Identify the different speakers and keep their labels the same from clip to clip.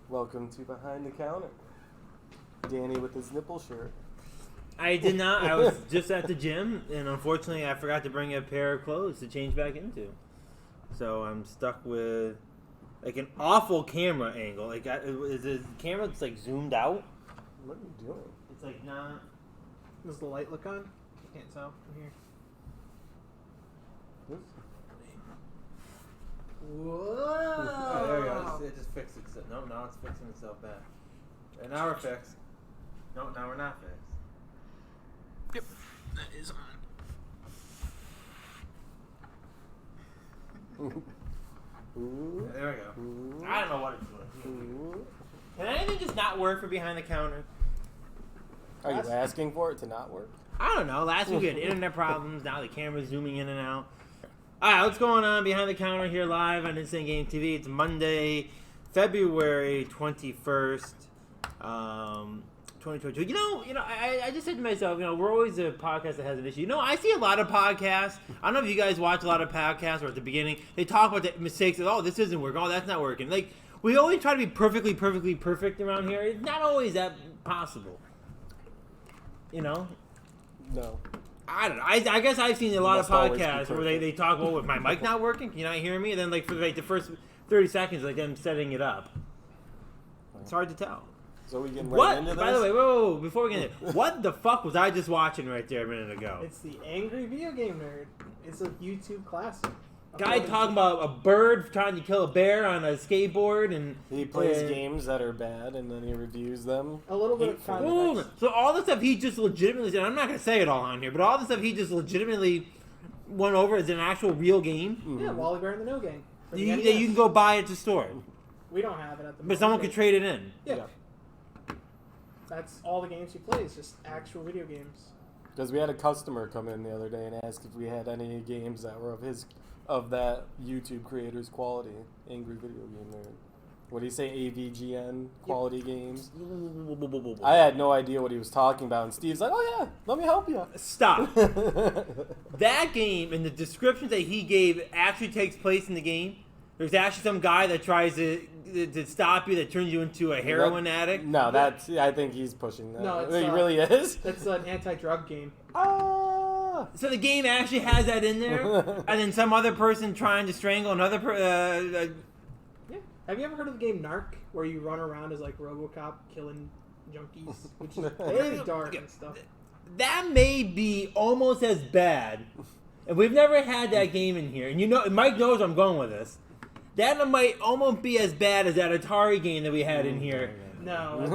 Speaker 1: Welcome to Behind the Counter. Danny with his nipple shirt.
Speaker 2: I did not. I was just at the gym, and unfortunately, I forgot to bring a pair of clothes to change back into. So I'm stuck with like an awful camera angle. Like, is the camera that's like zoomed out?
Speaker 1: What are you doing?
Speaker 2: It's like not.
Speaker 3: Does the light look on? I can't tell from here. Whoa!
Speaker 2: Oh, there we go. It just fixed itself. No, now it's fixing itself back. And now we're fixed. No, now we're not fixed.
Speaker 3: Yep, that is on.
Speaker 1: Ooh.
Speaker 2: There we go.
Speaker 1: Ooh.
Speaker 2: I don't know what it's doing.
Speaker 1: Ooh.
Speaker 2: Can anything just not work for behind the counter?
Speaker 1: Are you asking for it to not work?
Speaker 2: I don't know. Last week we had internet problems. Now the camera's zooming in and out. All right, what's going on behind the counter here live on Insane Game TV? It's Monday, February 21st, 2022. You know, I just said to myself, we're always a podcast that has an issue. I see a lot of podcasts. I don't know if you guys watch a lot of podcasts or at the beginning, they talk about the mistakes of, this isn't working. Oh, that's not working. Like, we always try to be perfectly perfect around here. It's not always that possible. No. I don't know. I guess I've seen a lot of podcasts where they talk about, with my mic not working, can you not hear me? And then, like, for like the first 30 seconds, like, them setting it up. It's hard to tell.
Speaker 1: So we getting right into this?
Speaker 2: By the way, whoa, before we get into it, what the fuck was I just watching right there a minute ago?
Speaker 3: It's the Angry Video Game Nerd. It's a YouTube classic.
Speaker 2: Guy talking about a bird trying to kill a bear on a skateboard, and
Speaker 1: he plays games that are bad, and then he reviews them.
Speaker 3: A little bit of context.
Speaker 2: So all the stuff he just legitimately said, I'm not going to say it all on here, but all the stuff he just legitimately went over is an actual real game.
Speaker 1: Mm-hmm.
Speaker 3: Yeah, Wally Bear and the No Gang.
Speaker 2: You can go buy it at the store.
Speaker 3: We don't have it at the moment.
Speaker 2: But someone could trade it in.
Speaker 3: Yeah. That's all the games he plays, just actual video games.
Speaker 1: Because we had a customer come in the other day and ask if we had any games that were of that YouTube creator's quality. Angry Video Game Nerd. What do you say, AVGN quality games? I had no idea what he was talking about, and Steve's like, "Oh yeah, let me help you."
Speaker 2: Stop. That game and the descriptions that he gave actually takes place in the game. There's actually some guy that tries to stop you that turns you into a heroin addict.
Speaker 1: No, I think he's pushing that.
Speaker 3: No,
Speaker 1: he really is.
Speaker 3: That's an anti-drug game.
Speaker 2: So the game actually has that in there, and then some other person trying to strangle another person.
Speaker 3: Yeah. Have you ever heard of the game Narc, where you run around as like RoboCop killing junkies, which is very dark and stuff?
Speaker 2: That may be almost as bad, and we've never had that game in here. And Mike knows where I'm going with this. That might almost be as bad as that Atari game that we had in here.
Speaker 3: No,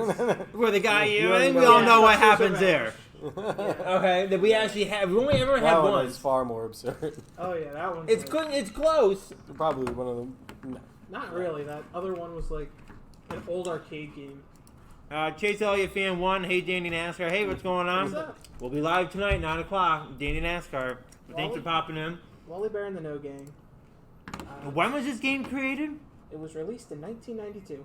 Speaker 2: where the guy, I think we all know what happens there.
Speaker 3: Yeah.
Speaker 2: Okay, that we actually have. We only ever had
Speaker 1: that one
Speaker 2: one.
Speaker 1: is far more absurd.
Speaker 3: Oh yeah, that one.
Speaker 2: It's close.
Speaker 1: Probably one of them. No.
Speaker 3: Not really. That other one was like an old arcade game.
Speaker 2: Chase Elliott Fan 1, hey Danny NASCAR. Hey, what's going on?
Speaker 3: What's up?
Speaker 2: We'll be live tonight, 9 o'clock. Danny NASCAR. Thanks for popping in.
Speaker 3: Wally Bear and the No Gang.
Speaker 2: When was this game created?
Speaker 3: It was released in 1992.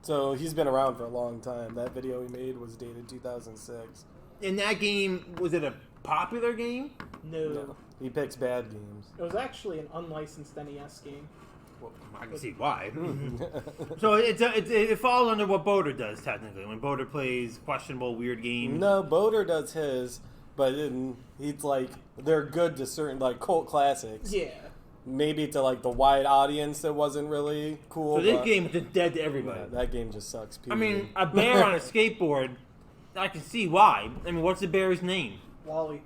Speaker 1: So he's been around for a long time. That video he made was dated 2006.
Speaker 2: In that game, was it a popular game?
Speaker 3: No.
Speaker 1: He picks bad games.
Speaker 3: It was actually an unlicensed NES game.
Speaker 2: Well, I can see why. So it falls under what Boater does, technically. When Boater plays questionable, weird games.
Speaker 1: No, Boater does his, but he's like, they're good to certain, like, cult classics.
Speaker 3: Yeah.
Speaker 1: Maybe to, like, the wide audience it wasn't really cool.
Speaker 2: So this game is just dead to everybody.
Speaker 1: Yeah, that game just sucks.
Speaker 2: I mean, a bear on a skateboard, I can see why. I mean, what's the bear's name?
Speaker 3: Wally.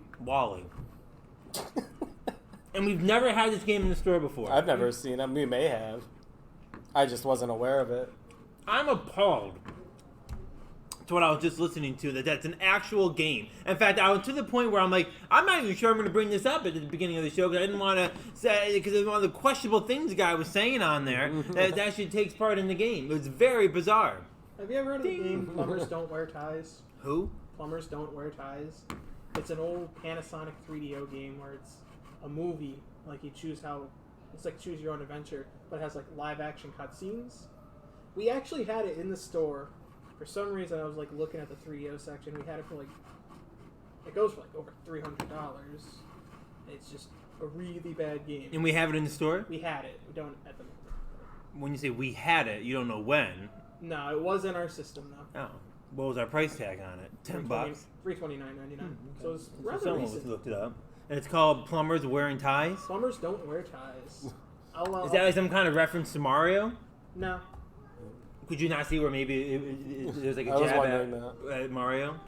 Speaker 2: And we've never had this game in the store before.
Speaker 1: I've never seen it. We may have. I just wasn't aware of it.
Speaker 2: I'm appalled to what I was just listening to, that's an actual game. In fact, I was to the point where I'm like, I'm not even sure I'm going to bring this up at the beginning of the show because I didn't want to say, because of one of the questionable things the guy was saying on there that it actually takes part in the game. It was very bizarre.
Speaker 3: Have you ever heard of the game Plumbers Don't Wear Ties?
Speaker 2: Who?
Speaker 3: Plumbers Don't Wear Ties. It's an old Panasonic 3DO game where it's a movie. Like you choose how, it's like choose your own adventure. but it has like live action cutscenes. We actually had it in the store. For some reason, I was like looking at the 3DO section. We had it for like, it goes for like over $300. It's just a really bad game.
Speaker 2: And we have it in the store?
Speaker 3: We had it. We don't at the moment.
Speaker 2: When you say we had it, you don't know when.
Speaker 3: No, it was in our system though.
Speaker 2: Oh. What was our price tag on it? $10?
Speaker 3: $329.99.
Speaker 2: Okay.
Speaker 3: So it's
Speaker 2: So
Speaker 3: rather
Speaker 2: someone
Speaker 3: recent.
Speaker 2: looked it up. And it's called Plumbers Wearing Ties?
Speaker 3: Plumbers don't wear ties.
Speaker 2: Is that like some kind of reference to Mario?
Speaker 3: No.
Speaker 2: Could you not see where maybe there's like a
Speaker 1: I was
Speaker 2: jab
Speaker 1: wondering
Speaker 2: at Mario?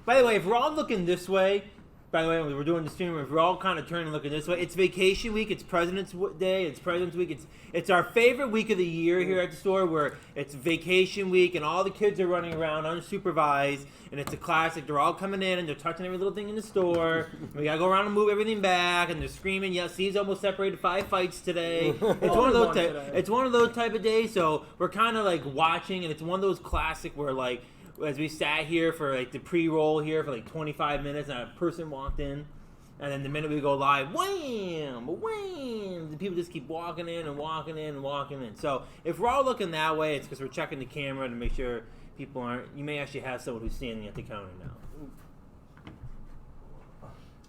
Speaker 2: By the way, if we're all looking this way, by the way, when we're doing the stream, if we're all kind of turning and looking this way, it's vacation week, it's President's Day, it's President's Week, it's our favorite week of the year here at the store where it's vacation week and all the kids are running around unsupervised and it's a classic. They're all coming in and they're touching every little thing in the store. We gotta go around and move everything back and they're screaming, yeah, Steve's almost separated 5 fights today. It's one of those type of days, so we're kind of like watching and it's one of those classic where like, as we sat here for like the pre-roll here for like 25 minutes and a person walked in and then the minute we go live, wham, wham, the people just keep walking in and walking in and walking in. So if we're all looking that way, it's because we're checking the camera to make sure people aren't, you may actually have someone who's standing at the counter now.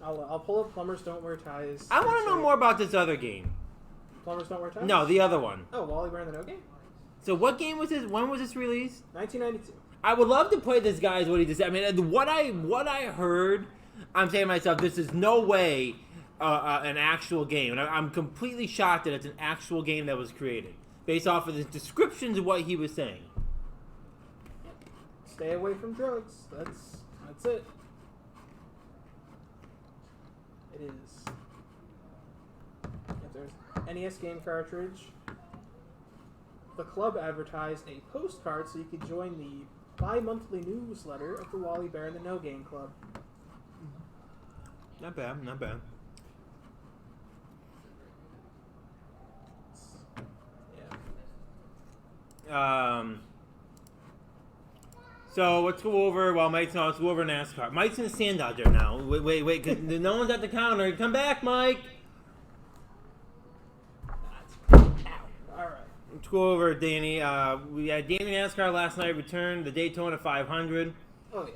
Speaker 3: I'll pull up Plumbers Don't Wear Ties.
Speaker 2: I want to know more about this other game.
Speaker 3: Plumbers Don't Wear Ties?
Speaker 2: No, the other one.
Speaker 3: Oh, Wally Bear and the No Game?
Speaker 2: So what game was this? When was this released?
Speaker 3: 1992.
Speaker 2: I would love to play this, guys. What he just said. I mean, what I heard, I'm saying to myself, this is no way an actual game. And I'm completely shocked that it's an actual game that was created based off of the descriptions of what he was saying.
Speaker 3: Stay away from drugs. That's it. It is. If there's NES game cartridge, the club advertised a postcard so you could join the bi-monthly newsletter of the Wally Bear and the No Game Club.
Speaker 2: Not bad, not bad.
Speaker 3: Yeah.
Speaker 2: So let's go over. Well, let's go over NASCAR. Mike's gonna stand out there now. Wait, because no one's at the counter. Come back, Mike. Let's go over Danny. We had Danny NASCAR last night return the Daytona 500.
Speaker 3: Oh, yeah.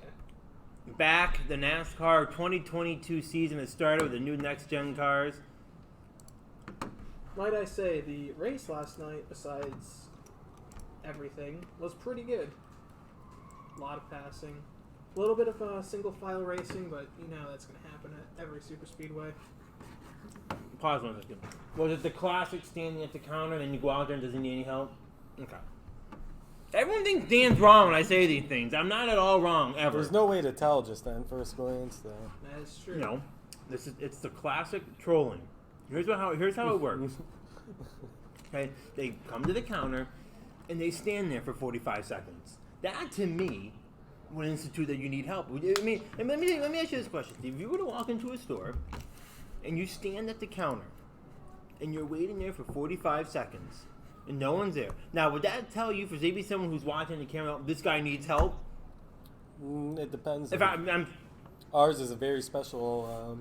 Speaker 2: Back, the NASCAR 2022 season has started with the new next-gen cars.
Speaker 3: Might I say, the race last night, besides everything, was pretty good. A lot of passing. A little bit of single-file racing, but you know that's going to happen at every super speedway.
Speaker 2: Pause 1 second. Was it the classic standing at the counter, then you go out there and doesn't need any help? Okay. Everyone thinks Dan's wrong when I say these things. I'm not at all wrong, ever.
Speaker 1: There's no way to tell just then first glance, though.
Speaker 3: That is true.
Speaker 2: You know, it's the classic trolling. Here's how it works. Okay, they come to the counter, and they stand there for 45 seconds. That, to me, would institute that you need help. I mean, let me ask you this question. If you were to walk into a store, and you stand at the counter, and you're waiting there for 45 seconds, and no one's there. Now, would that tell you, for maybe someone who's watching the camera, this guy needs help?
Speaker 1: It depends.
Speaker 2: If I'm
Speaker 1: Ours is a very special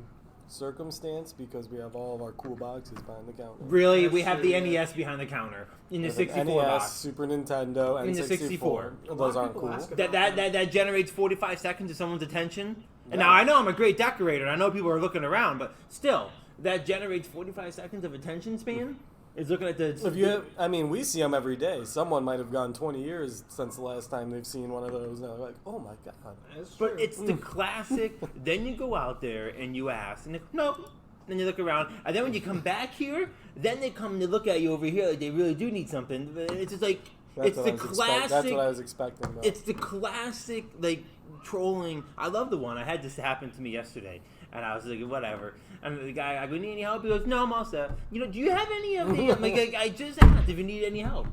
Speaker 1: circumstance because we have all of our cool boxes behind the counter.
Speaker 2: Really?
Speaker 3: That's
Speaker 2: We have
Speaker 3: true,
Speaker 2: the
Speaker 3: yeah.
Speaker 2: NES behind the counter in the
Speaker 1: With
Speaker 2: 64
Speaker 1: an NES,
Speaker 2: box.
Speaker 1: Super Nintendo,
Speaker 2: In
Speaker 1: and
Speaker 2: the 64.
Speaker 1: Those aren't
Speaker 3: people
Speaker 1: cool.
Speaker 3: ask about
Speaker 2: That generates 45 seconds of someone's attention. And now I know I'm a great decorator. And I know people are looking around, but still, that generates 45 seconds of attention span. Is looking at the.
Speaker 1: If you, I mean, we see them every day. Someone might have gone 20 years since the last time they've seen one of those. Now they're like, oh my god.
Speaker 3: That's true.
Speaker 2: But it's the classic. Then you go out there and you ask, and they, no. Then you look around, and then when you come back here, then they come to look at you over here like they really do need something. It's just like
Speaker 1: That's
Speaker 2: it's
Speaker 1: what
Speaker 2: the
Speaker 1: I was
Speaker 2: classic.
Speaker 1: That's what I was expecting. Though.
Speaker 2: It's the classic like trolling. I love the one. I had this happen to me yesterday, and I was like, whatever. And the guy, I go, need any help? He goes, no, I'm all set. You know, do you have any of the? I'm like, I just asked if you need any help.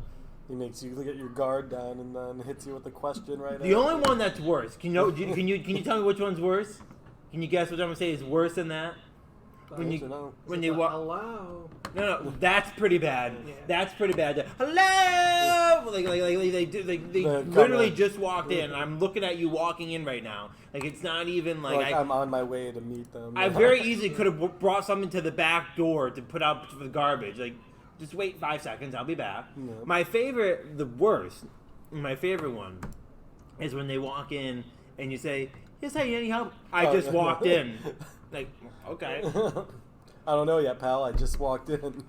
Speaker 1: He makes you get your guard down and then hits you with a question right
Speaker 2: The
Speaker 1: after.
Speaker 2: only one that's worse. Can you tell me which one's worse? Can you guess what I'm gonna say is worse than that? When you walk.
Speaker 3: Hello.
Speaker 2: No, that's pretty bad.
Speaker 3: Yeah.
Speaker 2: That's pretty bad. Hello, like they literally just walked in. I'm looking at you walking in right now. Like it's not even like
Speaker 1: I'm on my way to meet them.
Speaker 2: I very easily could have brought something to the back door to put out for the garbage. Like Just wait 5 seconds. I'll be back.
Speaker 1: Yeah.
Speaker 2: My favorite one is when they walk in and you say, "Yes, hey, you need help?" I just walked in. Like, okay.
Speaker 1: I don't know yet, pal. I just walked in.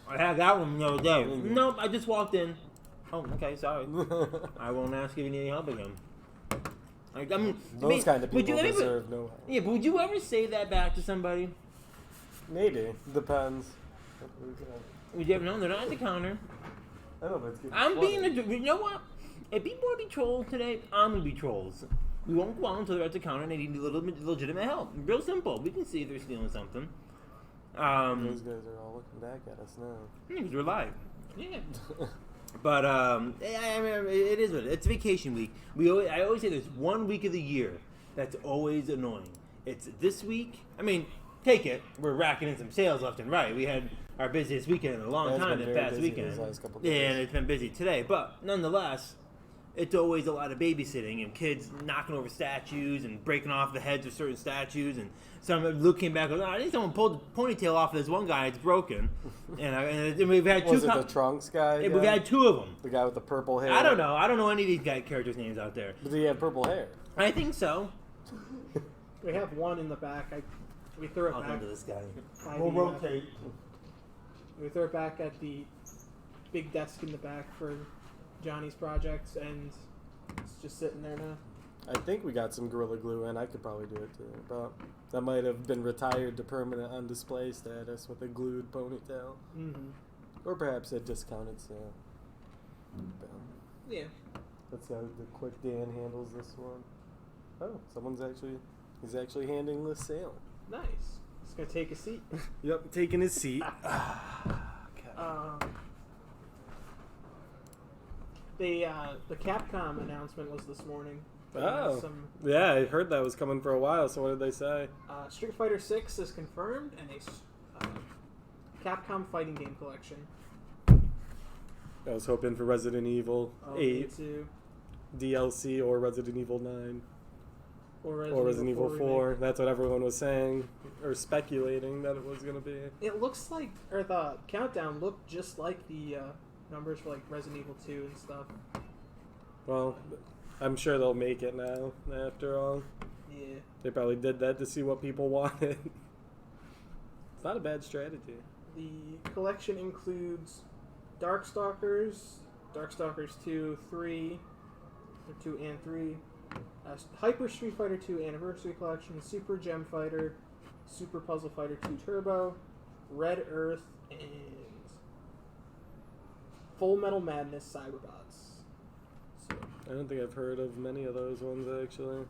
Speaker 2: I had that one the other day. Nope, I just walked in. Oh, okay, sorry. I won't ask if you need any help again.
Speaker 1: Those kind of people deserve no help.
Speaker 2: Yeah, but would you ever say that back to somebody?
Speaker 1: Maybe. Depends.
Speaker 2: Would you ever know? They're not at the counter.
Speaker 1: I don't know if it's
Speaker 2: I'm being you know what? If people want to be trolls today, I'm going to be trolls. We won't go out until they're at the counter and they need a little bit legitimate help. Real simple. We can see if they're stealing something.
Speaker 1: Those guys are all looking back at us now.
Speaker 2: Because we're live. Yeah. But I mean, it is what it is. It's vacation week. I always say there's 1 week of the year that's always annoying. It's this week. I mean, take it. We're racking in some sales left and right. We had our busiest weekend in a long time this past weekend. Yeah, and it's been busy today. But nonetheless, it's always a lot of babysitting and kids knocking over statues and breaking off the heads of certain statues. And Luke came back and goes, I think someone pulled the ponytail off of this one guy. It's broken. And we've had two.
Speaker 1: Was it the Trunks guy?
Speaker 2: We've had two of them.
Speaker 1: The guy with the purple hair?
Speaker 2: I don't know. I don't know any of these characters' names out there.
Speaker 1: But he had purple hair.
Speaker 2: I think so.
Speaker 3: We have one in the back. We throw it
Speaker 2: I'll
Speaker 3: back.
Speaker 2: come to this guy.
Speaker 3: We'll
Speaker 2: rotate.
Speaker 3: We throw it back at the big desk in the back for Johnny's projects, and it's just sitting there now.
Speaker 1: I think we got some Gorilla Glue in. I could probably do it too. But that might have been retired to permanent on display status with a glued ponytail.
Speaker 3: Mm-hmm.
Speaker 1: Or perhaps a discounted sale.
Speaker 3: Yeah.
Speaker 1: That's how the quick Dan handles this one. Oh, he's actually handling the sale.
Speaker 3: Nice. He's going to take a seat.
Speaker 1: Yep, taking his seat.
Speaker 3: The Capcom announcement was this morning.
Speaker 1: Oh, yeah, I heard that was coming for a while, so what did they say?
Speaker 3: Street Fighter 6 is confirmed, and a Capcom fighting game collection.
Speaker 1: I was hoping for Resident Evil 8
Speaker 3: too.
Speaker 1: DLC or Resident Evil 9.
Speaker 3: Or
Speaker 1: Resident Evil 4. That's what everyone was saying, or speculating that it was going to be.
Speaker 3: It looks like, or the countdown looked just like the numbers for like Resident Evil 2 and stuff.
Speaker 1: Well, I'm sure they'll make it now, after all.
Speaker 3: Yeah.
Speaker 1: They probably did that to see what people wanted. It's not a bad strategy.
Speaker 3: The collection includes Darkstalkers, Darkstalkers 2, 3, or 2 and 3, Hyper Street Fighter 2 Anniversary Collection, Super Gem Fighter, Super Puzzle Fighter 2 Turbo, Red Earth, and Full Metal Madness Cyberbots. So,
Speaker 1: I don't think I've heard of many of those ones, actually.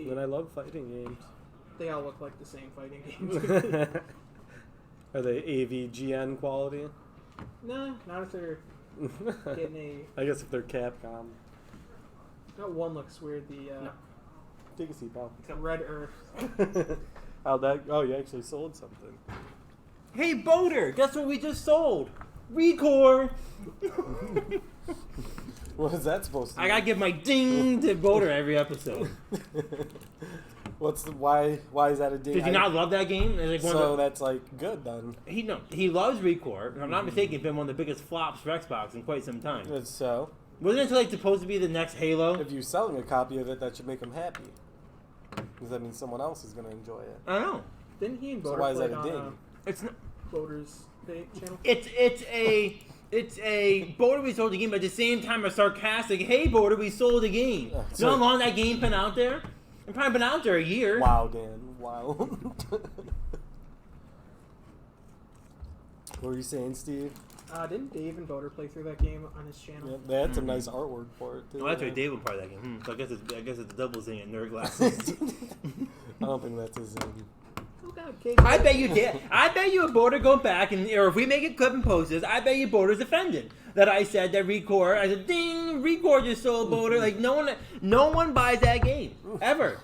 Speaker 1: And I love fighting games.
Speaker 3: They all look like the same fighting games.
Speaker 1: Are they AVGN quality?
Speaker 3: No, not if they're getting
Speaker 1: I guess if they're Capcom.
Speaker 3: That one looks weird.
Speaker 1: No. Take a seat, pal.
Speaker 3: Red Earth.
Speaker 1: Oh, you actually sold something.
Speaker 2: Hey, Boater, guess what we just sold? Recore.
Speaker 1: What is that supposed to be?
Speaker 2: I gotta give my ding to Boater every episode.
Speaker 1: Why is that a ding?
Speaker 2: Did you not love that game? Like
Speaker 1: that's like good then.
Speaker 2: He loves Recore. If I'm not mistaken, it's been one of the biggest flops for Xbox in quite some time.
Speaker 1: It's so.
Speaker 2: Wasn't it like supposed to be the next Halo?
Speaker 1: If you're selling a copy of it, that should make him happy. Because that means someone else is going to enjoy it.
Speaker 2: I know.
Speaker 3: Didn't he and Boater
Speaker 1: So why is
Speaker 3: play
Speaker 1: that a ding?
Speaker 2: It's not
Speaker 3: Boater's channel?
Speaker 2: It's a Boater, we sold the game, but at the same time a sarcastic, hey Boater, we sold the game. You know how long that game been out there? It's probably been out there a year.
Speaker 1: Wow, Dan. Wow. What were you saying, Steve?
Speaker 3: Didn't Dave and Boater play through that game on his channel?
Speaker 1: Yeah, they had some nice artwork for it too.
Speaker 2: Oh, that's right. Dave was part of that game. So I guess it's the double thing at Nerd Glasses.
Speaker 1: I don't think that's his name.
Speaker 3: Oh God, Kate.
Speaker 2: I bet you did. I bet you a Boater go back or if we make a clip and post this, I bet you Boater's offended that I said that Recore. I said, ding, Recore just sold Boater. Like no one buys that game ever.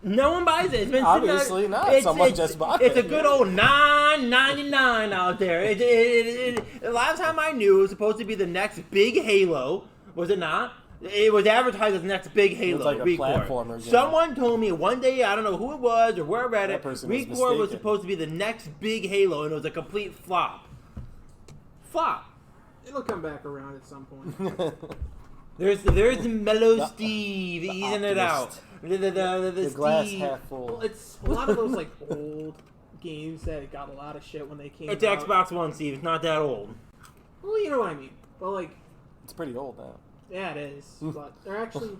Speaker 2: No one buys it. It's been
Speaker 1: obviously not. Someone just bought it.
Speaker 2: It's a good old $9.99 out there. The last time I knew, it was supposed to be the next big Halo. Was it not? It was advertised as the next big Halo.
Speaker 1: It was like a
Speaker 2: Recore.
Speaker 1: platformer game.
Speaker 2: Someone told me one day, I don't know who it was or where I read it,
Speaker 1: That person was
Speaker 2: Recore was
Speaker 1: mistaken.
Speaker 2: supposed to be the next big Halo, and it was a complete flop. flop.
Speaker 3: It'll come back around at some point.
Speaker 2: There's the mellow Steve easing it out. The
Speaker 1: glass
Speaker 2: Steve.
Speaker 1: half full.
Speaker 3: Well, it's a lot of those like old games that got a lot of shit when they came
Speaker 2: It's
Speaker 3: out.
Speaker 2: Xbox One, Steve. It's not that old.
Speaker 3: Well, you know what I mean. But like,
Speaker 1: It's pretty old now.
Speaker 3: yeah, it is. But they're actually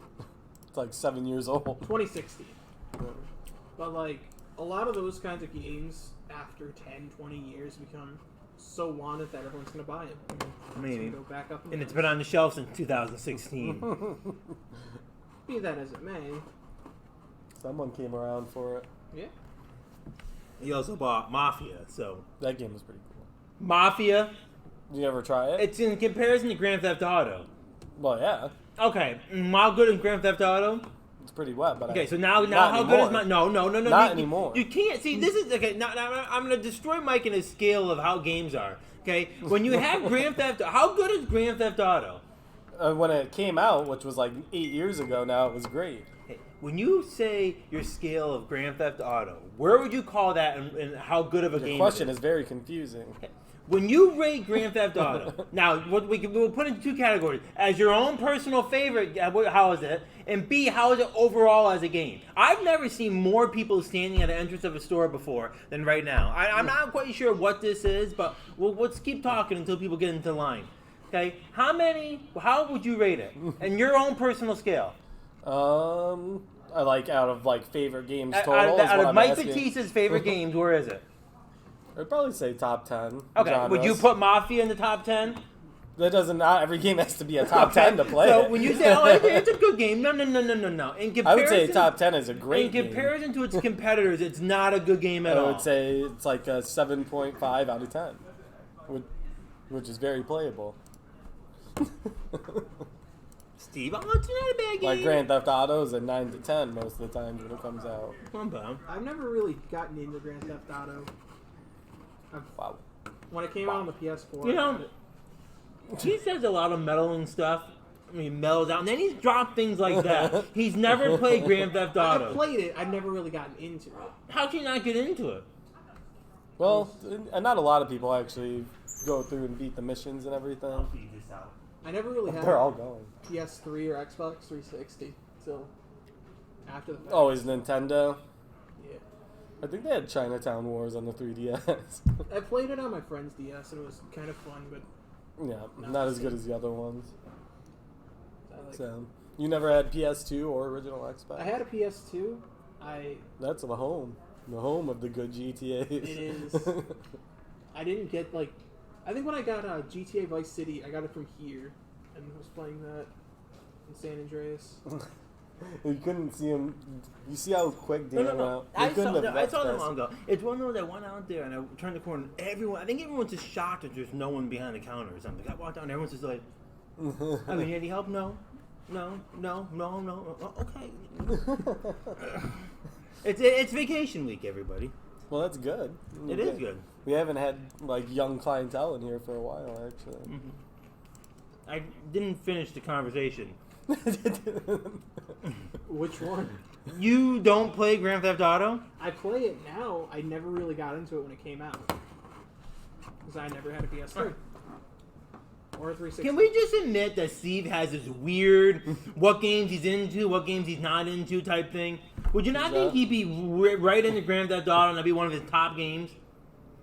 Speaker 1: It's like 7 years old.
Speaker 3: 2016. But like, a lot of those kinds of games after 10, 20 years become so wanted that everyone's gonna buy them.
Speaker 2: Maybe.
Speaker 3: Go back up.
Speaker 2: And it's been on the shelf since 2016.
Speaker 3: Be that as it may.
Speaker 1: Someone came around for it.
Speaker 3: Yeah.
Speaker 2: He also bought Mafia, so
Speaker 1: That game was pretty cool.
Speaker 2: Mafia.
Speaker 1: Did you ever try it?
Speaker 2: It's in comparison to Grand Theft Auto.
Speaker 1: Well, yeah.
Speaker 2: Okay, how good is Grand Theft Auto?
Speaker 1: It's pretty wet, but
Speaker 2: Okay, so now
Speaker 1: not
Speaker 2: how
Speaker 1: anymore.
Speaker 2: good is my no
Speaker 1: Not anymore.
Speaker 2: You can't see this is okay. Now I'm gonna destroy Mike in his scale of how games are. Okay, when you have Grand Theft, how good is Grand Theft Auto?
Speaker 1: When it came out, which was like 8 years ago now, it was great.
Speaker 2: Okay, when you say your scale of Grand Theft Auto, where would you call that, and how good of a
Speaker 1: The
Speaker 2: game?
Speaker 1: question
Speaker 2: it
Speaker 1: is very confusing.
Speaker 2: When you rate Grand Theft Auto, now what we'll put into two categories: as your own personal favorite, how is it? And B, how is it overall as a game? I've never seen more people standing at the entrance of a store before than right now. I'm not quite sure what this is, but let's keep talking until people get into line. Okay, how would you rate it? And your own personal scale.
Speaker 1: I like out of like favorite games total.
Speaker 2: Out of Mike Batista's favorite games, where is it?
Speaker 1: I'd probably say top 10.
Speaker 2: Okay,
Speaker 1: genres.
Speaker 2: would you put Mafia in the top 10?
Speaker 1: That doesn't. Not every game has to be a top 10 to play.
Speaker 2: So
Speaker 1: it.
Speaker 2: when you say, "Oh, it's a good game," no. In comparison,
Speaker 1: I would say top 10 is a great
Speaker 2: In
Speaker 1: game.
Speaker 2: comparison to its competitors, it's not a good game at all.
Speaker 1: I would say it's like a 7.5 out of 10, which is very playable.
Speaker 2: Steve, it's not a bad game.
Speaker 1: Like Grand Theft Auto is a 9 to 10 most of the time when it comes out.
Speaker 2: Come on, Bob.
Speaker 3: I've never really gotten into Grand Theft Auto.
Speaker 1: Wow.
Speaker 3: When it came out on the PS4.
Speaker 2: You know,
Speaker 3: I got it.
Speaker 2: he says a lot of meddling stuff. I mean, mellows out, and then he's dropped things like that. He's never played Grand Theft Auto.
Speaker 3: I've played it. I've never really gotten into it.
Speaker 2: How can you not get into it?
Speaker 1: Well, and not a lot of people actually go through and beat the missions and everything.
Speaker 3: I never really had
Speaker 1: They're all going.
Speaker 3: PS3 or Xbox 360 till after the fact.
Speaker 1: Always Nintendo.
Speaker 3: Yeah.
Speaker 1: I think they had Chinatown Wars on the 3DS.
Speaker 3: I played it on my friend's DS and it was kind of fun, but
Speaker 1: Yeah, not as good as the other ones.
Speaker 3: I, like,
Speaker 1: So, you never had PS2 or original Xbox?
Speaker 3: I had a PS2.
Speaker 1: That's the home of the good GTAs.
Speaker 3: It is. I didn't get like. I think when I got GTA Vice City, I got it from here, and was playing that in San Andreas.
Speaker 1: You couldn't see him. You see how quick Dan went out?
Speaker 2: I
Speaker 1: You couldn't have
Speaker 2: saw
Speaker 1: left
Speaker 2: them
Speaker 1: faster.
Speaker 2: long ago. It's one of those that went out there and I turned the corner. I think everyone's just shocked that there's no one behind the counter or something. I walked down and everyone's just like, I mean, any help? No. Oh, okay. It's vacation week, everybody.
Speaker 1: Well, that's good.
Speaker 2: It is good.
Speaker 1: We haven't had like young clientele in here for a while, actually.
Speaker 2: Mm-hmm. I didn't finish the conversation.
Speaker 3: Which one?
Speaker 2: You don't play Grand Theft Auto?
Speaker 3: I play it now. I never really got into it when it came out because I never had a PS3 or a 360.
Speaker 2: Can we just admit that Steve has this weird what games he's into, what games he's not into type thing? Would you not think he'd be right into Grand Theft Auto and that'd be one of his top games?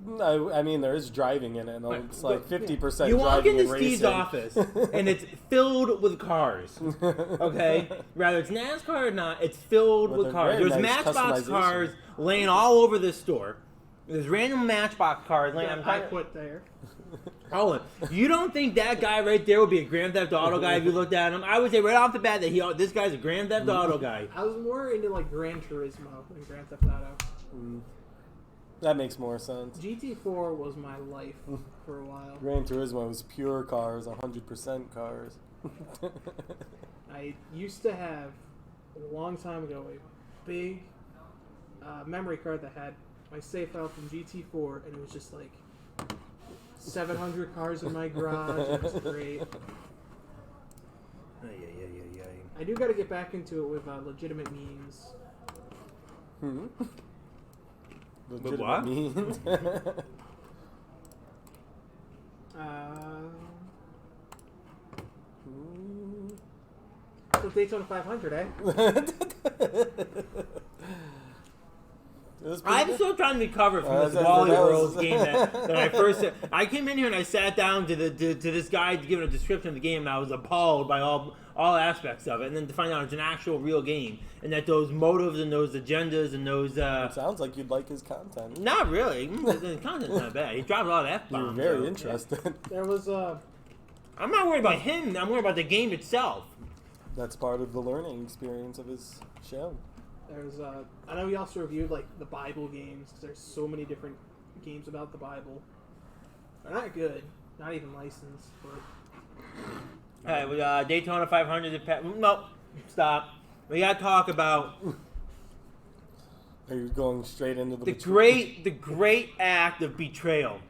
Speaker 1: No, I mean there is driving in it, and it's like 50%
Speaker 2: You walk
Speaker 1: driving
Speaker 2: into
Speaker 1: and
Speaker 2: Steve's
Speaker 1: racing.
Speaker 2: office and it's filled with cars. Okay, rather it's NASCAR or not, it's filled
Speaker 1: With
Speaker 2: with
Speaker 1: a
Speaker 2: cars.
Speaker 1: very
Speaker 2: There's
Speaker 1: nice
Speaker 2: Matchbox
Speaker 1: customization.
Speaker 2: cars laying all over this store. There's random Matchbox cars laying.
Speaker 3: I quit there.
Speaker 2: Hold on. You don't think that guy right there would be a Grand Theft Auto guy if you looked at him? I would say right off the bat that this guy's a Grand Theft Auto guy.
Speaker 3: I was more into like Gran Turismo than Grand Theft Auto.
Speaker 1: That makes more sense.
Speaker 3: GT4 was my life for a while.
Speaker 1: Gran Turismo was pure cars, 100% cars.
Speaker 3: I used to have, a long time ago, a big memory card that had my save file from GT4, and it was just like 700 cars in my garage. It was great. I do got to get back into it with legitimate means.
Speaker 1: Legitimate
Speaker 2: what?
Speaker 1: means.
Speaker 3: So Daytona 500, eh?
Speaker 2: I'm still trying to recover from this Wally World game that I first. I came in here and I sat down to this guy to give a description of the game, and I was appalled by all aspects of it, and then to find out it's an actual real game, and that those motives and those agendas and those.
Speaker 1: It sounds like you'd like his content.
Speaker 2: Not really. The content's not bad. He dropped a lot of F-bombs.
Speaker 1: You're very interested.
Speaker 3: Yeah. There was
Speaker 2: I'm not worried about him. I'm worried about the game itself.
Speaker 1: That's part of the learning experience of his show.
Speaker 3: There's I know we also reviewed like the Bible games because there's so many different games about the Bible. They're not good, not even licensed. But
Speaker 2: All right, we got Daytona 500. No, stop. We got to talk about
Speaker 1: Are you going straight into the
Speaker 2: great act of betrayal.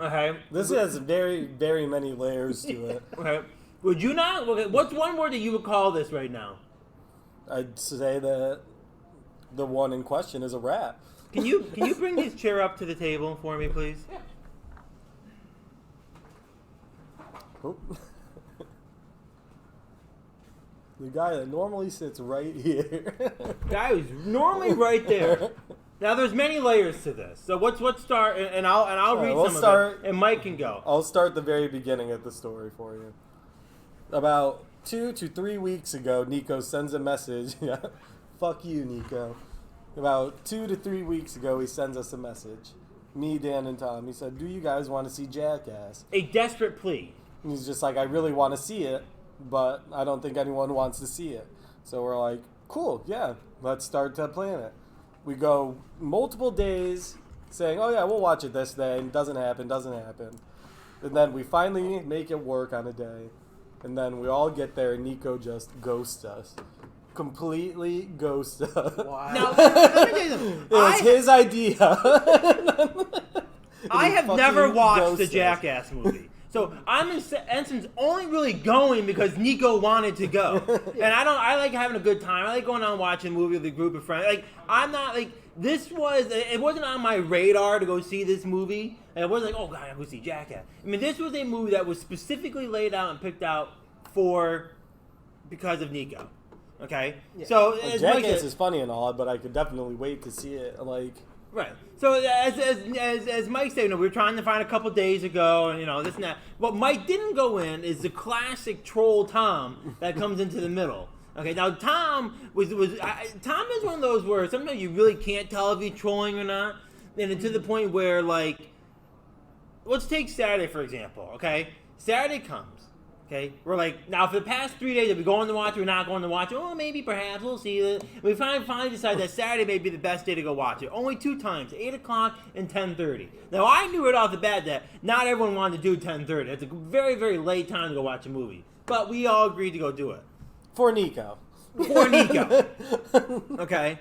Speaker 2: Okay,
Speaker 1: This has very, very many layers to it.
Speaker 2: okay. Would you not? Okay, what's one word that you would call this right now?
Speaker 1: I'd say that the one in question is a rat.
Speaker 2: Can you bring his chair up to the table for me, please?
Speaker 1: Oh. The guy that normally sits right here.
Speaker 2: Guy who's normally right there. Now there's many layers to this. So let's start, and I'll read
Speaker 1: we'll
Speaker 2: some
Speaker 1: start-
Speaker 2: of it, and Mike can go.
Speaker 1: I'll start the very beginning of the story for you. About 2 to 3 weeks ago, Nico sends a message. Yeah, fuck you, Nico. About 2 to 3 weeks ago, he sends us a message. Me, Dan, and Tom. He said, "Do you guys want to see Jackass?"
Speaker 2: A desperate plea.
Speaker 1: And he's just like, "I really want to see it, but I don't think anyone wants to see it." So we're like, "Cool, yeah, let's start to plan it." We go multiple days saying, "Oh yeah, we'll watch it this day," and doesn't happen. And then we finally make it work on a day. And then we all get there, and Nico just ghosts us. Completely ghosts us.
Speaker 3: wow.
Speaker 2: Now, let me tell you something.
Speaker 1: It was his idea.
Speaker 2: I have
Speaker 1: fucking
Speaker 2: never watched the
Speaker 1: ghosts us.
Speaker 2: Jackass movie. So I'm in essence only really going because Nico wanted to go. And I like having a good time. I like going out and watching a movie with a group of friends. Like, I'm not like, it wasn't on my radar to go see this movie. And it wasn't like, oh God, I'm going to see Jackass. I mean, this was a movie that was specifically laid out and picked out because of Nico. Okay?
Speaker 3: Yeah.
Speaker 2: So,
Speaker 1: Like,
Speaker 2: as Mike
Speaker 1: Jackass
Speaker 2: said-
Speaker 1: is funny and all, but I could definitely wait to see it. Like,
Speaker 2: Right. So as Mike said, we were trying to find a couple days ago, and this and that. What Mike didn't go in is the classic troll Tom that comes into the middle. Okay. Now Tom Tom is one of those where sometimes you really can't tell if he's trolling or not, and to the point where let's take Saturday for example. Okay. Saturday comes. Okay, we're like, now for the past 3 days, are we going to watch it or not going to watch it? Oh, maybe, perhaps, we'll see. We finally decided that Saturday may be the best day to go watch it. Only 2 times, 8 o'clock and 10:30. Now, I knew right off the bat that not everyone wanted to do 10:30. It's a very, very late time to go watch a movie. But we all agreed to go do it.
Speaker 1: for Nico.
Speaker 2: For Nico. Okay?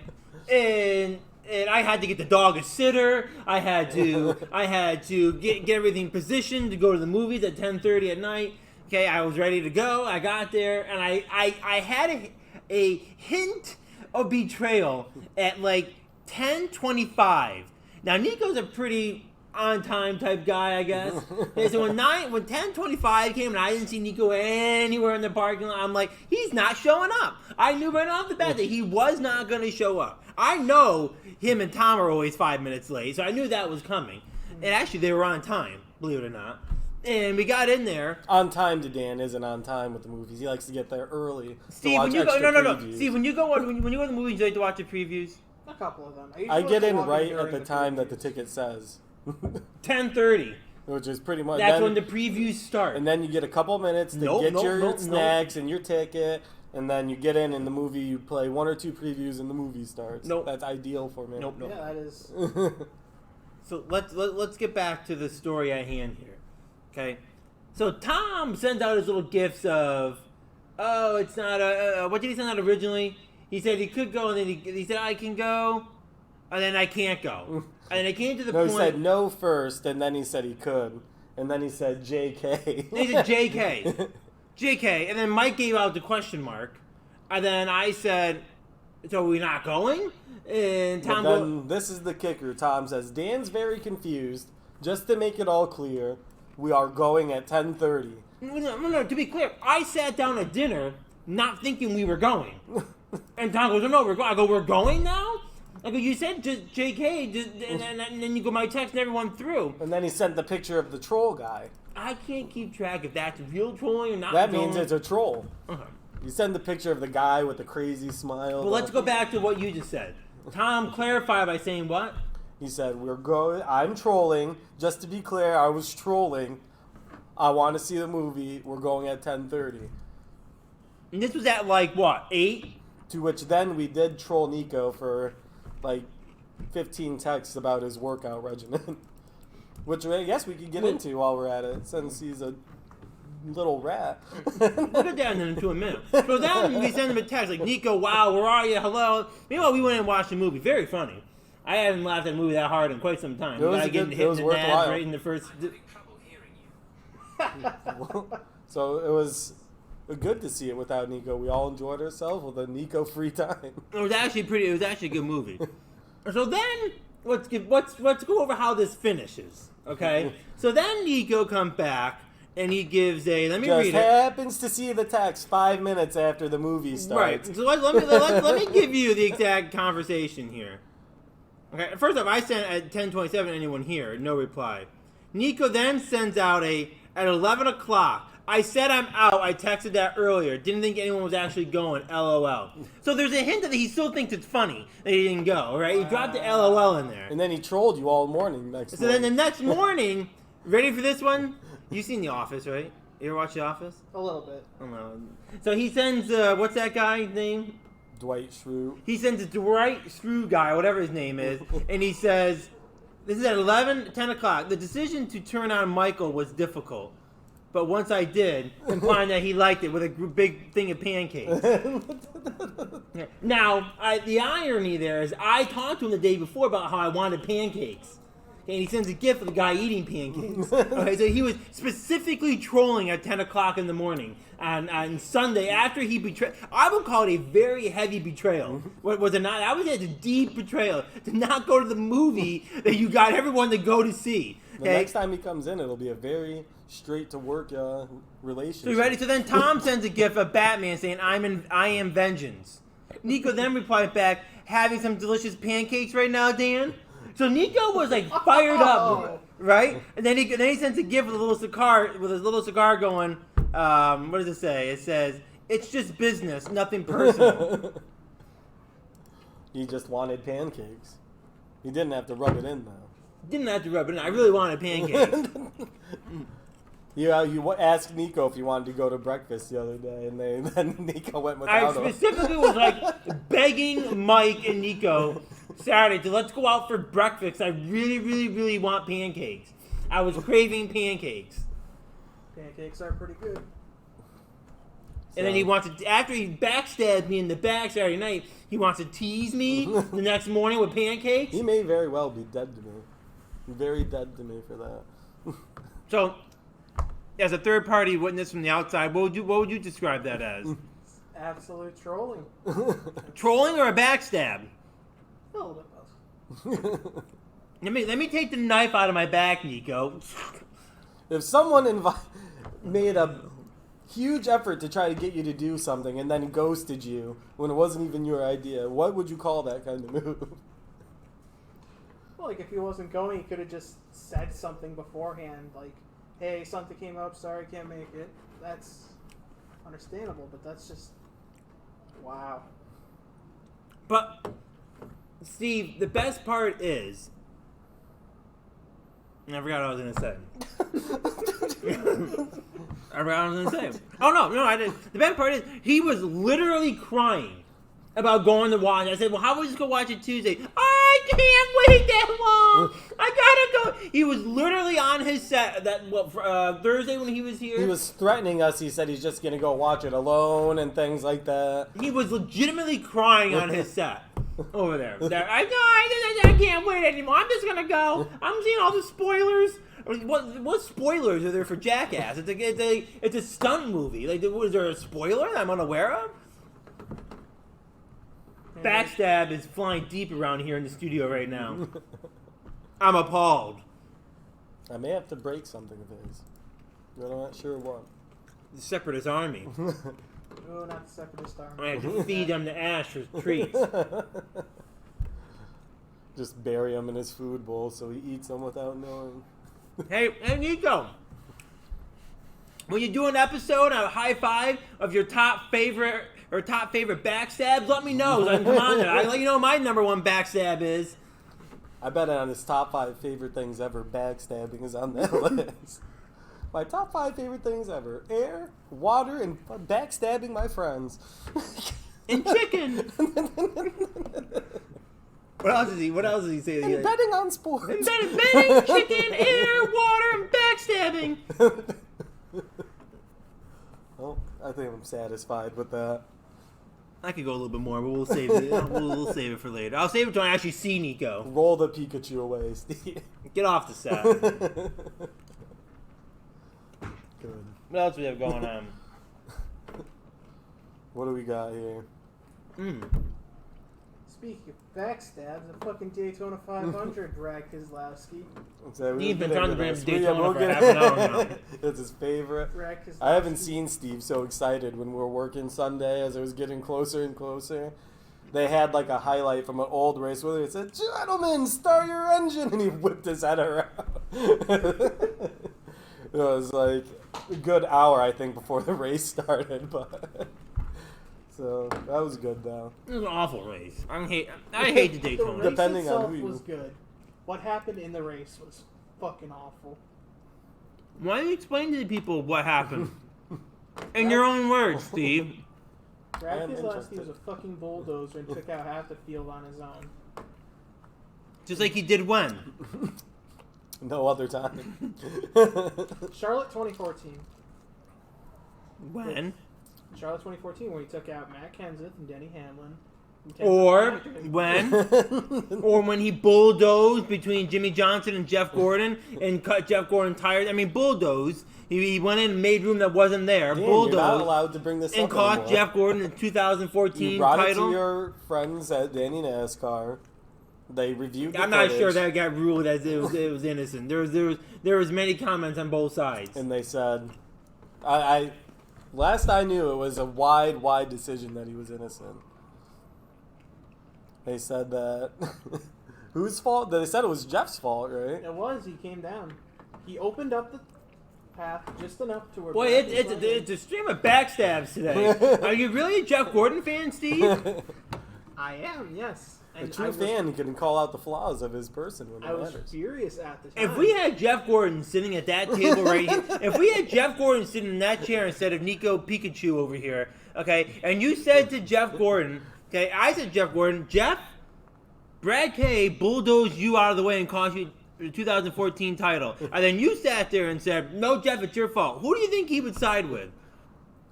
Speaker 2: And I had to get the dog a sitter. I had to get everything positioned to go to the movies at 10:30 at night. Okay, I was ready to go. I got there, and I had a hint of betrayal at 10:25. Now Nico's a pretty on-time type guy, I guess. Okay, so when 10:25 came and I didn't see Nico anywhere in the parking lot, I'm like, he's not showing up. I knew right off the bat that he was not going to show up. I know him and Tom are always 5 minutes late, so I knew that was coming. And actually, they were on time, believe it or not. And we got in there.
Speaker 1: On time to Dan isn't on time with the movies. He likes to get there early.
Speaker 2: Steve, when you go, no. Steve, when you go to the movies, you like to watch the previews.
Speaker 3: A couple of them.
Speaker 1: I get in right at
Speaker 3: during
Speaker 1: the time that the ticket says.
Speaker 2: 10:30.
Speaker 1: Which is pretty much.
Speaker 2: That's
Speaker 1: then,
Speaker 2: when the previews start.
Speaker 1: And then you get a couple minutes to get your snacks and your ticket. And then you get in the movie, you play 1 or 2 previews, and the movie starts.
Speaker 2: Nope.
Speaker 1: That's ideal for me.
Speaker 2: Nope.
Speaker 3: Yeah, that is.
Speaker 2: So let's get back to the story at hand here. Okay. So Tom sends out his little gifts of, oh, it's not what did he send out originally? He said he could go, and then he said I can go, and then I can't go. And it came to the point.
Speaker 1: He said no first, and then he said he could, and then he said JK.
Speaker 2: He said JK. JK, and then Mike gave out the question mark, and then I said, so are we not going? And Tom
Speaker 1: then this is the kicker. Tom says, Dan's very confused. Just to make it all clear, We are going at 10:30.
Speaker 2: No, to be clear, I sat down at dinner not thinking we were going. And Tom goes, no, we're going. I go, we're going now? I go, you said just JK, and then you go, my text everyone through.
Speaker 1: And then he sent the picture of the troll guy.
Speaker 2: I can't keep track if that's real trolling or not.
Speaker 1: That means it's a troll.
Speaker 2: Okay.
Speaker 1: You send the picture of the guy with the crazy smile.
Speaker 2: Well, let's go back to what you just said. Tom clarified by saying what?
Speaker 1: He said, I'm trolling. Just to be clear, I was trolling. I want to see the movie. We're going at 10:30.
Speaker 2: And this was at like what, 8?
Speaker 1: To which then we did troll Nico for like 15 texts about his workout regimen. Which I guess we could get into while we're at it, since he's a little rat.
Speaker 2: We'll get down into a minute. So then we send him a text like, Nico, wow, where are you? Hello. Meanwhile, we went and watched the movie. Very funny. I haven't laughed at a movie that hard in quite some time.
Speaker 1: It was
Speaker 2: getting
Speaker 1: good,
Speaker 2: hit
Speaker 1: it was
Speaker 2: in the nads
Speaker 1: worthwhile.
Speaker 2: right in the first.
Speaker 1: So it was good to see it without Nico. We all enjoyed ourselves with a Nico free time.
Speaker 2: It was actually a good movie. So then let's go over how this finishes. Okay. So then Nico comes back and he gives a let me
Speaker 1: Just
Speaker 2: read it.
Speaker 1: happens to see the text 5 minutes after the movie starts.
Speaker 2: Right. So let me give you the exact conversation here. Okay. First off, I sent at 10:27. Anyone here? No reply. Nico then sends out at 11 o'clock. I said I'm out. I texted that earlier. Didn't think anyone was actually going. LOL. So there's a hint that he still thinks it's funny that he didn't go. Right? He dropped the LOL in there.
Speaker 1: And then he trolled you all morning next
Speaker 2: So then the next morning, ready for this one? You've seen The Office, right? You ever watch The Office?
Speaker 3: A little bit.
Speaker 2: I don't know. So he sends, what's that guy's name?
Speaker 1: Dwight Schrute.
Speaker 2: He sends a Dwight Schrute guy, whatever his name is, and he says, this is at 10 o'clock. The decision to turn on Michael was difficult. But once I did, implying that he liked it with a big thing of pancakes. Yeah. Now, the irony there is I talked to him the day before about how I wanted pancakes. And he sends a gift of the guy eating pancakes. Okay, so he was specifically trolling at 10 o'clock in the morning on Sunday after he betrayed. I would call it a very heavy betrayal. Was it not? I would say it's a deep betrayal to not go to the movie that you got everyone to go to see.
Speaker 1: The next time he comes in, it'll be a very straight-to-work relationship.
Speaker 2: So you ready? So then Tom sends a gift of Batman saying, I am vengeance. Nico then replied back, having some delicious pancakes right now, Dan? So Nico was like fired up, right? And then he sends a gift with a little cigar going, what does it say? It says, it's just business, nothing personal.
Speaker 1: He just wanted pancakes. He didn't have to rub it in, though.
Speaker 2: Didn't have to rub it in. I really wanted pancakes.
Speaker 1: You asked Nico if he wanted to go to breakfast the other day, and then Nico went without him.
Speaker 2: I specifically was like begging Mike and Nico Saturday to let's go out for breakfast. I really, really, really want pancakes. I was craving pancakes.
Speaker 3: Pancakes are pretty good.
Speaker 2: And then he wants to, after he backstabbed me in the back Saturday night, he wants to tease me the next morning with pancakes.
Speaker 1: He may very well be dead to me. Very dead to me for that.
Speaker 2: So, as a third-party witness from the outside, what would you describe that as?
Speaker 3: Absolute trolling.
Speaker 2: Trolling or a backstab?
Speaker 3: A little bit both.
Speaker 2: Let me take the knife out of my back, Nico.
Speaker 1: If someone made a huge effort to try to get you to do something and then ghosted you when it wasn't even your idea, what would you call that kind of move?
Speaker 3: Well, like if he wasn't going, he could have just said something beforehand, like, "Hey, something came up. Sorry, I can't make it." That's understandable, but that's just wow.
Speaker 2: But Steve, the best part is, I forgot what I was gonna say. I forgot what I was gonna say. Oh no, I didn't. The best part is he was literally crying about going to watch. I said, "Well, how about we just go watch it Tuesday?" I can't wait that long. I gotta go. He was literally on his set Thursday when he was here.
Speaker 1: He was threatening us. He said he's just gonna go watch it alone and things like that.
Speaker 2: He was legitimately crying on his set over there. I can't wait anymore. I'm just gonna go. I'm seeing all the spoilers. What spoilers are there for Jackass? It's a stunt movie. Like, was there a spoiler that I'm unaware of? Backstab is flying deep around here in the studio right now. I'm appalled.
Speaker 1: I may have to break something of his. But I'm not sure what.
Speaker 2: The Separatist Army.
Speaker 3: Oh, not the Separatist Army.
Speaker 2: I have to feed them the ash for trees.
Speaker 1: Just bury him in his food bowl so he eats them without knowing.
Speaker 2: Hey, Nico. When you do an episode, a high five of your top favorite backstabs, let me know. So I can come on there. I let you know what my number one backstab is.
Speaker 1: I bet on his top 5 favorite things ever, backstabbing is on that list. My top 5 favorite things ever: air, water, and backstabbing my friends.
Speaker 2: And chicken. What else does he say?
Speaker 1: And betting on sports.
Speaker 2: And betting, chicken, air, water, and backstabbing.
Speaker 1: Well, I think I'm satisfied with that.
Speaker 2: I could go a little bit more, but we'll save it. We'll save it for later. I'll save it till I actually see Nico.
Speaker 1: Roll the Pikachu away, Steve.
Speaker 2: Get off the set.
Speaker 1: Good.
Speaker 2: What else we have going on?
Speaker 1: What do we got here?
Speaker 3: Speaking of backstabs, the fucking Daytona 500 Brad Keselowski.
Speaker 2: He's been trying to bring him to Daytona for half an hour now.
Speaker 1: It's his favorite.
Speaker 3: Brad Keselowski.
Speaker 1: I haven't seen Steve so excited when we were working Sunday as it was getting closer and closer. They had like a highlight from an old race where it said, "Gentlemen, start your engine," and he whipped his head around. It was like a good hour, I think, before the race started, but so that was good though.
Speaker 2: It was an awful race. I hate the
Speaker 3: The
Speaker 2: Daytona.
Speaker 3: race
Speaker 1: Depending on
Speaker 3: itself
Speaker 1: who you-
Speaker 3: was good. What happened in the race was fucking awful.
Speaker 2: Why don't you explain to the people what happened? In your own words, Steve.
Speaker 3: Brad
Speaker 1: am
Speaker 3: Keselowski
Speaker 1: interested.
Speaker 3: was a fucking bulldozer and took out half the field on his own.
Speaker 2: Just like he did when?
Speaker 1: No other time.
Speaker 3: Charlotte 2014.
Speaker 2: When?
Speaker 3: Charlotte 2014, where he took out Matt Kenseth and Denny Hamlin. and Kenseth
Speaker 2: Or
Speaker 3: after him.
Speaker 2: when? Or when he bulldozed between Jimmy Johnson and Jeff Gordon and cut Jeff Gordon tires. I mean, bulldozed. He went in and made room that wasn't there.
Speaker 1: Dan, you're not
Speaker 2: Bulldozed.
Speaker 1: allowed to bring this
Speaker 2: And
Speaker 1: up
Speaker 2: cost
Speaker 1: anymore.
Speaker 2: Jeff Gordon the 2014
Speaker 1: You brought
Speaker 2: title.
Speaker 1: it to your friends at Danny NASCAR. They reviewed the
Speaker 2: I'm not sure
Speaker 1: footage,
Speaker 2: that got ruled as it was innocent. There was many comments on both sides.
Speaker 1: and they said, I last I knew, it was a wide decision that he was innocent. They said that whose fault? They said it was Jeff's fault, right?
Speaker 3: It was. He came down. He opened up the path just enough to where.
Speaker 2: Boy,
Speaker 3: Brad
Speaker 2: it's a stream of backstabs today. Are you really a Jeff Gordon fan, Steve?
Speaker 3: I am, yes.
Speaker 1: A
Speaker 3: And
Speaker 1: true
Speaker 3: I was-
Speaker 1: fan can call out the flaws of his person when
Speaker 3: I
Speaker 1: it
Speaker 3: was
Speaker 1: matters.
Speaker 3: furious at the time.
Speaker 2: If we had Jeff Gordon sitting at that table right here, if we had Jeff Gordon sitting in that chair instead of Nico Pikachu over here, okay, and you said to Jeff Gordon, okay, I said Jeff Gordon, Jeff, Brad K bulldozed you out of the way and cost you the 2014 title. And then you sat there and said, no, Jeff, it's your fault. Who do you think he would side with?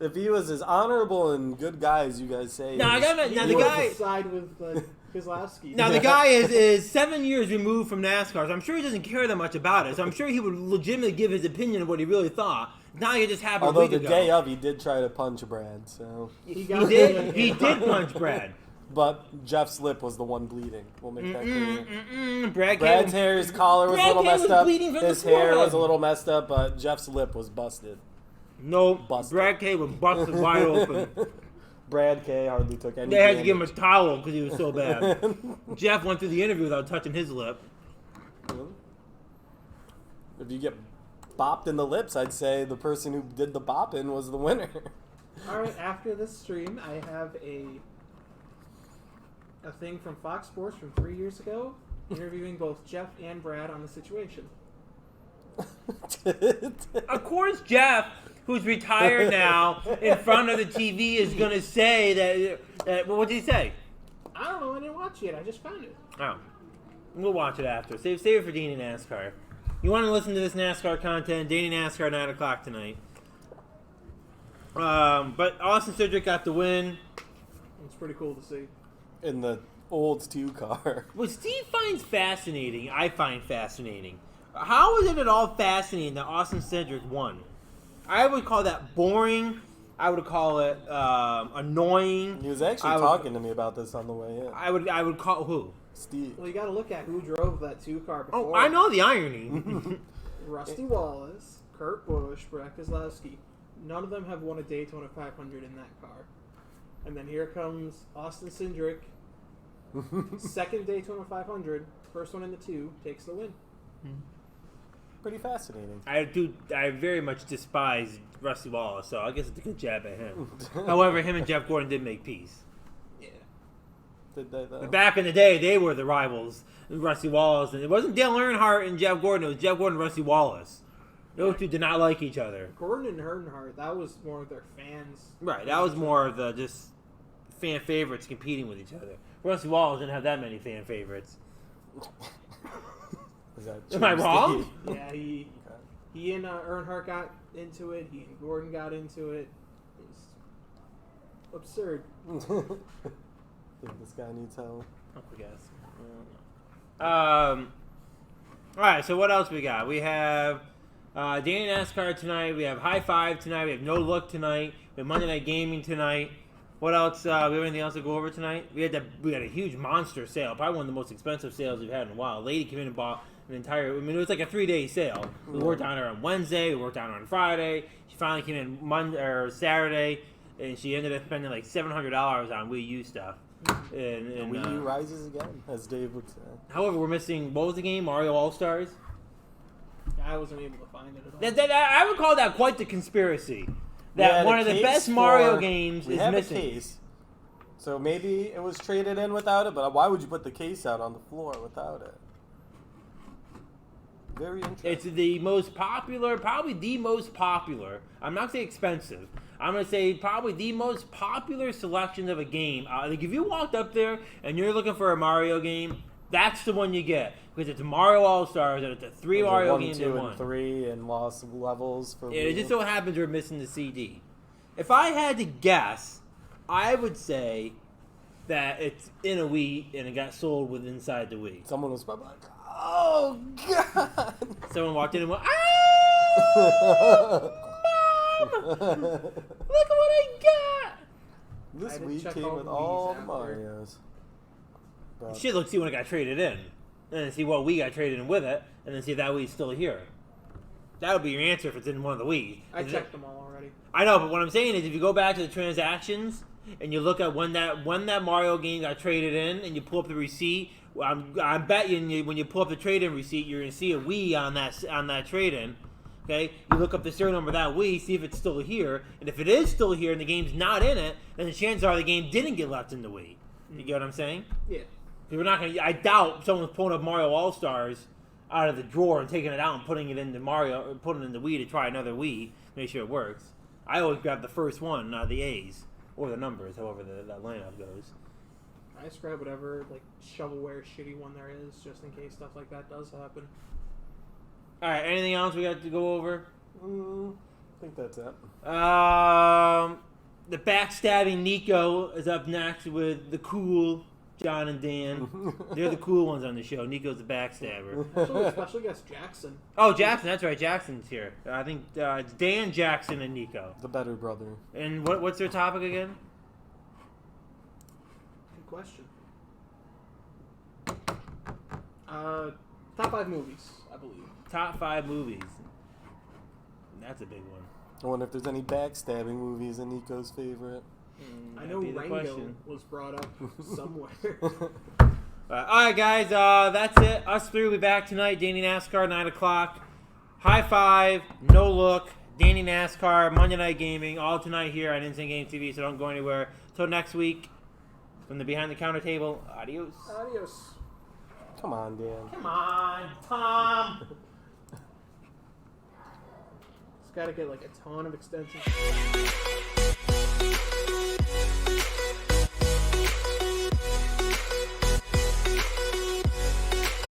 Speaker 1: If he was as honorable and good guy as you guys say,
Speaker 2: Now, I gotta-
Speaker 3: He
Speaker 2: now the
Speaker 3: was
Speaker 2: guy-
Speaker 3: side with Keselowski.
Speaker 2: Now, the guy is 7 years removed from NASCAR, so I'm sure he doesn't care that much about it. So I'm sure he would legitimately give his opinion of what he really thought. Now it just happened a
Speaker 1: although
Speaker 2: week
Speaker 1: the
Speaker 2: ago.
Speaker 1: day of, he did try to punch Brad. So,
Speaker 3: He
Speaker 2: He did punch Brad.
Speaker 1: but Jeff's lip was the one bleeding. We'll make that clear.
Speaker 2: Brad
Speaker 1: Brad's hair, his collar was a
Speaker 2: Brad
Speaker 1: little
Speaker 2: K
Speaker 1: messed
Speaker 2: was
Speaker 1: up.
Speaker 2: bleeding from the
Speaker 1: His hair was
Speaker 2: forehead.
Speaker 1: a little messed up, but Jeff's lip was busted.
Speaker 2: Nope.
Speaker 1: Busted.
Speaker 2: Brad K was busted wide open.
Speaker 1: Brad K hardly took any
Speaker 2: They had to give him a
Speaker 1: damage.
Speaker 2: towel because he was so bad. Jeff went through the interview without touching his lip.
Speaker 1: If you get bopped in the lips, I'd say the person who did the bopping was the winner.
Speaker 3: All right, after this stream, I have a thing from Fox Sports from 3 years ago, interviewing both Jeff and Brad on the situation.
Speaker 2: Of course, Jeff, who's retired now, in front of the TV is going to say that well, what did he say?
Speaker 3: I don't know. I didn't watch it. I just found it.
Speaker 2: Oh. We'll watch it after. Save it for Danny NASCAR. You want to listen to this NASCAR content, Danny NASCAR, 9 o'clock tonight. But Austin Cedric got the win.
Speaker 3: It's pretty cool to see.
Speaker 1: In the old 2 car.
Speaker 2: What Steve finds fascinating, I find fascinating. How is it at all fascinating that Austin Cedric won? I would call that boring. I would call it annoying.
Speaker 1: He was actually talking to me about this on the way in.
Speaker 2: I would call who?
Speaker 1: Steve.
Speaker 3: Well, you got to look at who drove that 2 car before.
Speaker 2: Oh, I know the irony.
Speaker 3: Rusty Wallace, Kurt Busch, Brad Keselowski. None of them have won a Daytona 500 in that car. And then here comes Austin Cindric, second Daytona 500, first one in the 2, takes the win.
Speaker 1: Pretty fascinating.
Speaker 2: I very much despise Rusty Wallace, so I guess it's a good jab at him. However, him and Jeff Gordon did make peace.
Speaker 3: Yeah.
Speaker 1: Did they, though?
Speaker 2: But back in the day, they were the rivals, Rusty Wallace. And it wasn't Dale Earnhardt and Jeff Gordon, it was Jeff Gordon and Rusty Wallace. Those two did not like each other.
Speaker 3: Gordon and Earnhardt, that was more of their fans.
Speaker 2: Right, that was more of the just fan favorites competing with each other. Rusty Wallace didn't have that many fan favorites.
Speaker 1: Is that
Speaker 2: Am I wrong?
Speaker 3: Yeah, he and Earnhardt got into it. He and Gordon got into it. It's absurd.
Speaker 1: Think this guy needs help.
Speaker 2: I guess. All right, so what else we got? We have Danny NASCAR tonight. We have High Five tonight. We have No Look tonight. We have Monday Night Gaming tonight. What else? We have anything else to go over tonight? We had a huge monster sale, probably one of the most expensive sales we've had in a while. A lady came in and bought an entire. I mean, it was like a 3-day sale. We worked on her on Wednesday. We worked on her on Friday. She finally came in Monday or Saturday, and she ended up spending like $700 on Wii U stuff. And
Speaker 1: Wii U rises again, as Dave would say.
Speaker 2: However, we're missing, what was the game? Mario All-Stars?
Speaker 3: I wasn't able to find it at all.
Speaker 2: I would call that quite the conspiracy. That one of the best Mario games is missing.
Speaker 1: We have a case. So maybe it was traded in without it, but why would you put the case out on the floor without it? Very interesting.
Speaker 2: It's the most popular, probably the most popular. I'm not saying expensive. I'm going to say probably the most popular selection of a game. Like if you walked up there and you're looking for a Mario game, that's the one you get. Because it's Mario All-Stars and it's a 3 Mario games in
Speaker 1: 1, 2,
Speaker 2: one.
Speaker 1: and 3 and lost levels for
Speaker 2: It just so happens we're missing the CD. If I had to guess, I would say that it's in a Wii and it got sold with inside the Wii.
Speaker 1: Someone was probably like, oh, God.
Speaker 2: Someone walked in and went, ah! Mom! Look at what I got!
Speaker 1: This
Speaker 3: I
Speaker 1: Wii
Speaker 3: check
Speaker 1: came
Speaker 3: all
Speaker 1: with
Speaker 3: the
Speaker 1: all
Speaker 3: Wiis
Speaker 1: the
Speaker 3: after.
Speaker 1: Marios. But
Speaker 2: Shit, let's see when it got traded in. And then see what Wii got traded in with it, and then see if that Wii's still here. That would be your answer if it's in one of the Wii's.
Speaker 3: I checked them all already.
Speaker 2: I know, but what I'm saying is if you go back to the transactions and you look at when that Mario game got traded in and you pull up the receipt, I bet you when you pull up the trade-in receipt, you're going to see a Wii on that trade-in. Okay? You look up the serial number of that Wii, see if it's still here, and if it is still here and the game's not in it, then the chances are the game didn't get left in the Wii. You get what I'm saying?
Speaker 3: Yeah.
Speaker 2: We're not going to. I doubt someone's pulling up Mario All-Stars out of the drawer and taking it out and putting it into Mario, or putting it in the Wii to try another Wii, make sure it works. I always grab the first one, not the A's or the numbers, however that lineup goes.
Speaker 3: I just grab whatever like shovelware shitty one there is, just in case stuff like that does happen.
Speaker 2: All right, anything else we got to go over?
Speaker 1: I think that's it.
Speaker 2: The backstabbing Nico is up next with the cool John and Dan. They're the cool ones on the show. Nico's the backstabber.
Speaker 3: Actually, special guest Jackson.
Speaker 2: Oh, Jackson, that's right. Jackson's here. I think it's Dan, Jackson, and Nico.
Speaker 1: The better brother.
Speaker 2: And what's their topic again?
Speaker 3: Good question. Top 5 movies, I believe.
Speaker 2: Top 5 movies. That's a big one.
Speaker 1: I wonder if there's any backstabbing movies in Nico's favorite.
Speaker 3: I know
Speaker 2: That'd be the
Speaker 3: Rango
Speaker 2: question.
Speaker 3: was brought up somewhere.
Speaker 2: All right, guys, that's it. Us three will be back tonight. Danny NASCAR, 9 o'clock. High Five, No Look, Danny NASCAR, Monday Night Gaming, all tonight here on Instant Game TV, so don't go anywhere. Till next week, from the Behind the Counter table, adios.
Speaker 3: Adios.
Speaker 1: Come on, Dan.
Speaker 2: Come on, Tom.
Speaker 3: It's got to get like a ton of extensions.